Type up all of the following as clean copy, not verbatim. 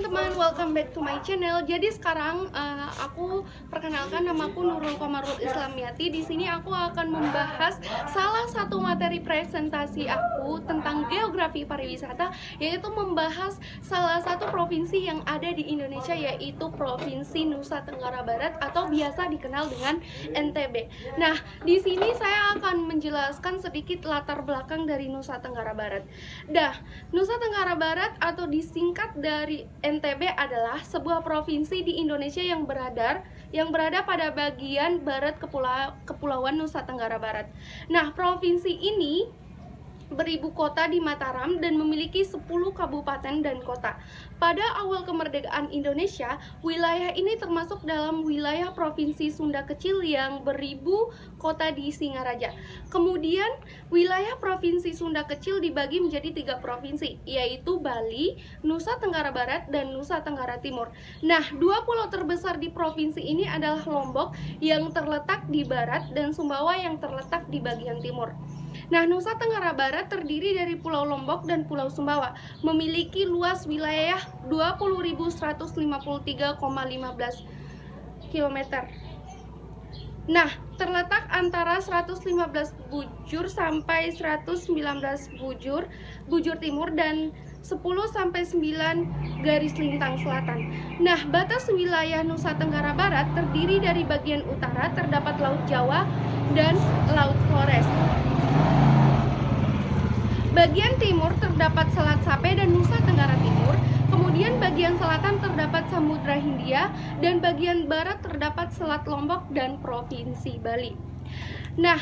teman-teman, welcome back to my channel. Jadi sekarang aku perkenalkan, namaku Nurul Komarul Islamiyati. Di sini aku akan membahas salah satu materi presentasi aku tentang geografi pariwisata, yaitu membahas salah satu provinsi yang ada di Indonesia, yaitu Provinsi Nusa Tenggara Barat atau biasa dikenal dengan NTB. Nah, di sini saya akan menjelaskan sedikit latar belakang dari Nusa Tenggara Barat. Nusa Tenggara Barat atau disingkat dari NTB adalah sebuah provinsi di Indonesia yang berada pada bagian barat Kepulauan Nusa Tenggara Barat. Nah, provinsi ini beribu kota di Mataram dan memiliki 10 kabupaten dan kota. Pada awal kemerdekaan Indonesia, wilayah ini termasuk dalam wilayah Provinsi Sunda Kecil yang beribu kota di Singaraja. Kemudian, wilayah Provinsi Sunda Kecil dibagi menjadi 3 provinsi, yaitu Bali, Nusa Tenggara Barat, dan Nusa Tenggara Timur. Nah, 2 pulau terbesar di provinsi ini adalah Lombok yang terletak di barat dan Sumbawa yang terletak di bagian timur. Nah, Nusa Tenggara Barat terdiri dari Pulau Lombok dan Pulau Sumbawa, memiliki luas wilayah 20.153,15 km. Nah, terletak antara 115 bujur sampai 119 bujur timur dan 10-9 garis lintang selatan. Nah, batas wilayah Nusa Tenggara Barat terdiri dari bagian utara terdapat Laut Jawa dan Laut Flores. Bagian timur terdapat Selat Sape dan Nusa Tenggara Timur. Kemudian bagian selatan terdapat Samudra Hindia dan bagian barat terdapat Selat Lombok dan Provinsi Bali. Nah,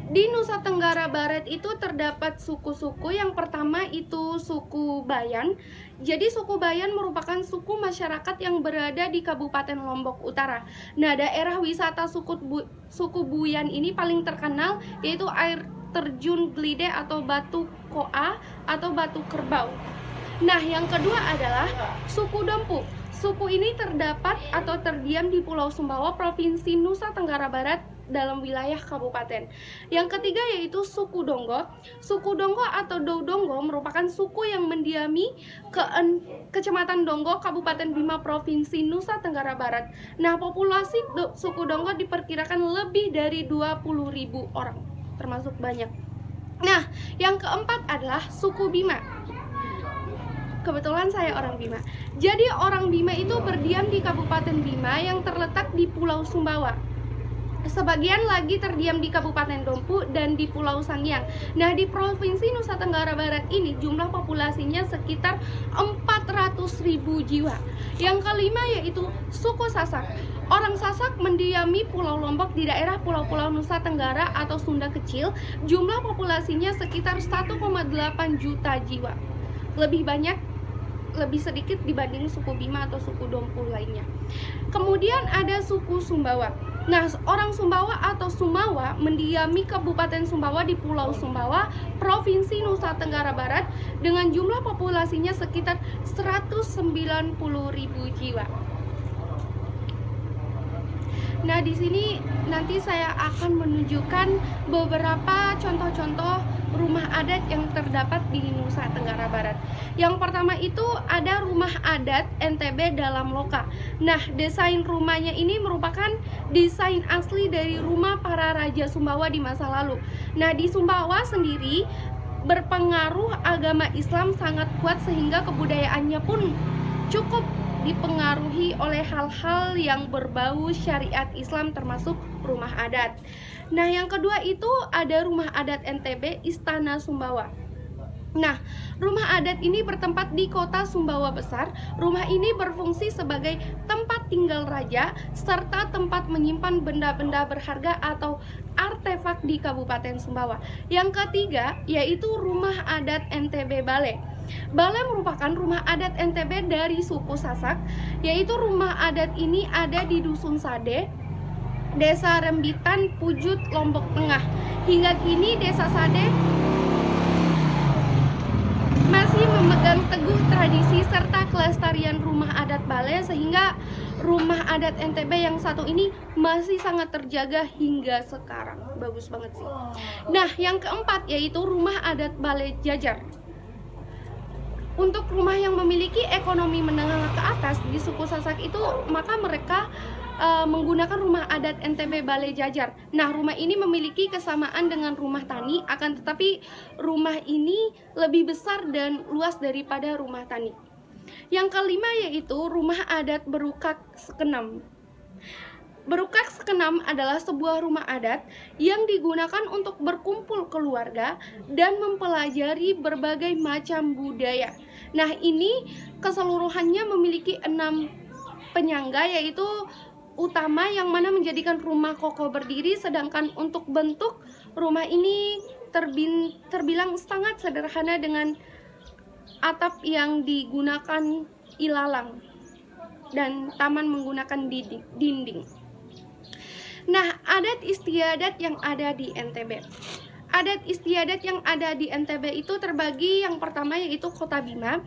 di Nusa Tenggara Barat itu terdapat suku-suku. Yang pertama itu suku Bayan. Jadi suku Bayan merupakan suku masyarakat yang berada di Kabupaten Lombok Utara. Nah, daerah wisata suku Buyan ini paling terkenal yaitu air terjun Glide atau Batu Koa atau Batu Kerbau. Nah, yang kedua adalah suku Dompu. Suku ini terdapat atau terdiam di Pulau Sumbawa, Provinsi Nusa Tenggara Barat dalam wilayah kabupaten. Yang ketiga yaitu suku Donggo. Suku Donggo atau Dowdonggo merupakan suku yang mendiami Kecamatan Donggo, Kabupaten Bima, Provinsi Nusa Tenggara Barat. Nah, populasi suku Donggo diperkirakan lebih dari 20.000 orang, termasuk banyak. Nah, yang keempat adalah suku Bima. Kebetulan saya orang Bima. Jadi orang Bima itu berdiam di Kabupaten Bima yang terletak di Pulau Sumbawa. Sebagian lagi terdiam di Kabupaten Dompu dan di Pulau Sangiang. Nah, di Provinsi Nusa Tenggara Barat ini jumlah populasinya sekitar 400.000 jiwa. Yang kelima yaitu suku Sasak. Orang Sasak mendiami Pulau Lombok di daerah pulau-pulau Nusa Tenggara atau Sunda Kecil. Jumlah populasinya sekitar 1,8 juta jiwa. Lebih sedikit dibanding suku Bima atau suku Dompu lainnya. Kemudian ada suku Sumbawa. Nah, orang Sumbawa atau Sumawa mendiami Kabupaten Sumbawa di Pulau Sumbawa, Provinsi Nusa Tenggara Barat dengan jumlah populasinya sekitar 190.000 jiwa. Nah, di sini nanti saya akan menunjukkan beberapa contoh-contoh rumah adat yang terdapat di Nusa Tenggara Barat. Yang pertama itu ada rumah adat NTB dalam Loka. Nah, desain rumahnya ini merupakan desain asli dari rumah para raja Sumbawa di masa lalu. Nah, di Sumbawa sendiri berpengaruh agama Islam sangat kuat sehingga kebudayaannya pun cukup dipengaruhi oleh hal-hal yang berbau syariat Islam termasuk rumah adat. Nah, yang kedua itu ada rumah adat NTB Istana Sumbawa. Nah, rumah adat ini bertempat di kota Sumbawa Besar. Rumah ini berfungsi sebagai tempat tinggal raja serta tempat menyimpan benda-benda berharga atau artefak di Kabupaten Sumbawa. Yang ketiga yaitu rumah adat NTB Bale. Bale merupakan rumah adat NTB dari suku Sasak, yaitu rumah adat ini ada di Dusun Sade, Desa Rembitan, Pujut, Lombok Tengah. Hingga kini Desa Sade masih memegang teguh tradisi serta kelestarian rumah adat Bale, sehingga rumah adat NTB yang satu ini masih sangat terjaga hingga sekarang. Bagus banget sih. Nah, yang keempat yaitu rumah adat Bale Jajar. Untuk rumah yang memiliki memiliki ekonomi menengah ke atas di suku Sasak itu, maka mereka menggunakan rumah adat NTB Balai Jajar. Nah, rumah ini memiliki kesamaan dengan rumah tani, akan tetapi rumah ini lebih besar dan luas daripada rumah tani. Yang kelima yaitu rumah adat Berukak Sekenam. Berukak Sekenam adalah sebuah rumah adat yang digunakan untuk berkumpul keluarga dan mempelajari berbagai macam budaya. Nah, ini keseluruhannya memiliki 6 penyangga, yaitu utama yang mana menjadikan rumah kokoh berdiri, sedangkan untuk bentuk rumah ini terbilang sangat sederhana dengan atap yang digunakan ilalang dan taman menggunakan dinding. Nah, adat istiadat yang ada di NTB. Adat istiadat yang ada di NTB itu terbagi, yang pertama yaitu Kota Bima.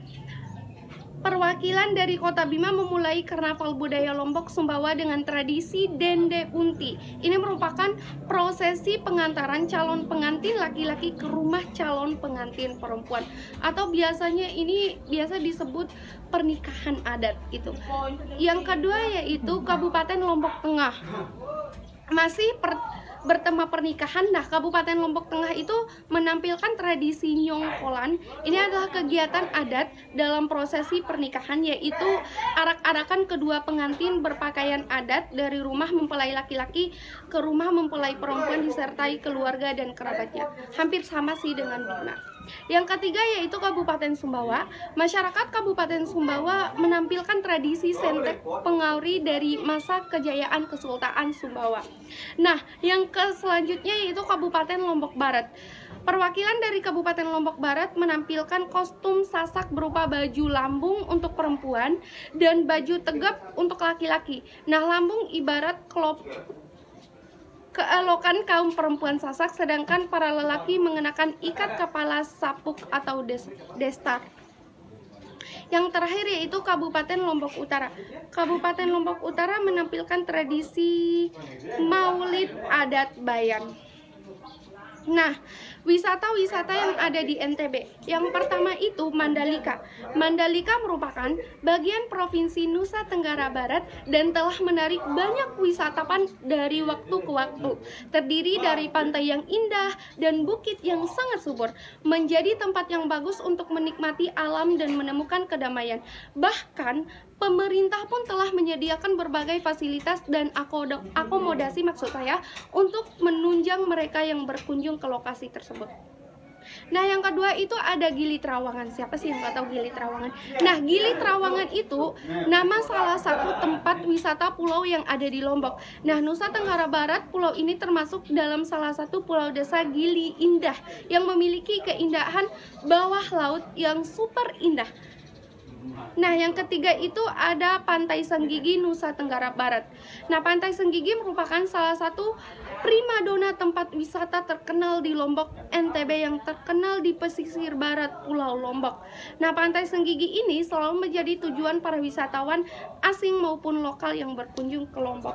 Perwakilan dari Kota Bima memulai karnaval budaya Lombok Sumbawa dengan tradisi Dende Unti. Ini merupakan prosesi pengantaran calon pengantin laki-laki ke rumah calon pengantin perempuan, atau biasanya ini biasa disebut pernikahan adat itu. Yang kedua yaitu Kabupaten Lombok Tengah. Masih bertema pernikahan. Nah, Kabupaten Lombok Tengah itu menampilkan tradisi nyongkolan. Ini adalah kegiatan adat dalam prosesi pernikahan, yaitu arak-arakan kedua pengantin berpakaian adat dari rumah mempelai laki-laki ke rumah mempelai perempuan disertai keluarga dan kerabatnya. Hampir sama sih dengan Bima. Yang ketiga yaitu Kabupaten Sumbawa. Masyarakat Kabupaten Sumbawa menampilkan tradisi sentek pengauri dari masa kejayaan Kesultanan Sumbawa. Nah, yang selanjutnya yaitu Kabupaten Lombok Barat. Perwakilan dari Kabupaten Lombok Barat menampilkan kostum Sasak berupa baju lambung untuk perempuan dan baju tegap untuk laki-laki. Nah, lambung ibarat keelokan kaum perempuan Sasak, sedangkan para lelaki mengenakan ikat kepala sapuk atau destar. Yang terakhir yaitu Kabupaten Lombok Utara. Kabupaten Lombok Utara menampilkan tradisi Maulid Adat Bayan. Nah, wisata-wisata yang ada di NTB. Yang pertama itu Mandalika. Mandalika merupakan bagian Provinsi Nusa Tenggara Barat dan telah menarik banyak wisatawan dari waktu ke waktu. Terdiri dari pantai yang indah dan bukit yang sangat subur, menjadi tempat yang bagus untuk menikmati alam dan menemukan kedamaian. Bahkan pemerintah pun telah menyediakan berbagai fasilitas dan akomodasi untuk menunjang mereka yang berkunjung ke lokasi tersebut. Nah, yang kedua itu ada Gili Trawangan. Siapa sih yang nggak tahu Gili Trawangan? Nah, Gili Trawangan itu nama salah satu tempat wisata pulau yang ada di Lombok. Nah, Nusa Tenggara Barat, pulau ini termasuk dalam salah satu pulau desa Gili Indah yang memiliki keindahan bawah laut yang super indah. Nah, yang ketiga itu ada Pantai Senggigi, Nusa Tenggara Barat. Nah, Pantai Senggigi merupakan salah satu primadona tempat wisata terkenal di Lombok NTB yang terkenal di pesisir barat Pulau Lombok. Nah, Pantai Senggigi ini selalu menjadi tujuan para wisatawan asing maupun lokal yang berkunjung ke Lombok.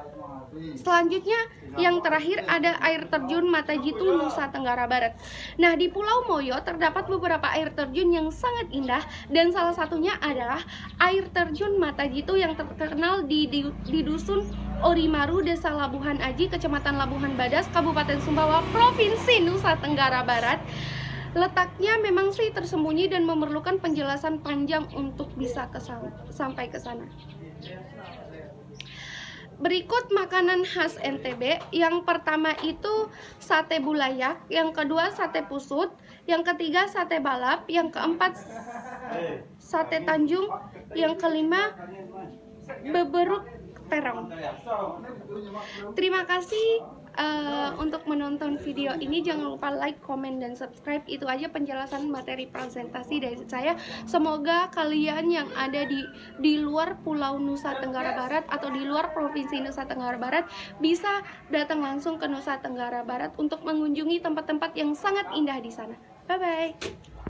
Selanjutnya, yang terakhir ada air terjun Mata Jitu, Nusa Tenggara Barat. Nah, di Pulau Moyo terdapat beberapa air terjun yang sangat indah, dan salah satunya adalah air terjun Mata Jitu yang terkenal di Dusun Orimaru, Desa Labuhan Aji, Kecamatan Labuhan Badas, Kabupaten Sumbawa, Provinsi Nusa Tenggara Barat. Letaknya memang sih tersembunyi dan memerlukan penjelasan panjang untuk bisa sampai ke sana. Berikut makanan khas NTB. Yang pertama itu sate bulayak, yang kedua sate pusut, yang ketiga sate balap, yang keempat sate Tanjung, yang kelima beberuk terong. Terima kasih untuk menonton video ini. Jangan lupa like, komen, dan subscribe. Itu aja penjelasan materi presentasi dari saya. Semoga kalian yang ada di luar Pulau Nusa Tenggara Barat atau di luar Provinsi Nusa Tenggara Barat bisa datang langsung ke Nusa Tenggara Barat untuk mengunjungi tempat-tempat yang sangat indah di sana. Bye-bye.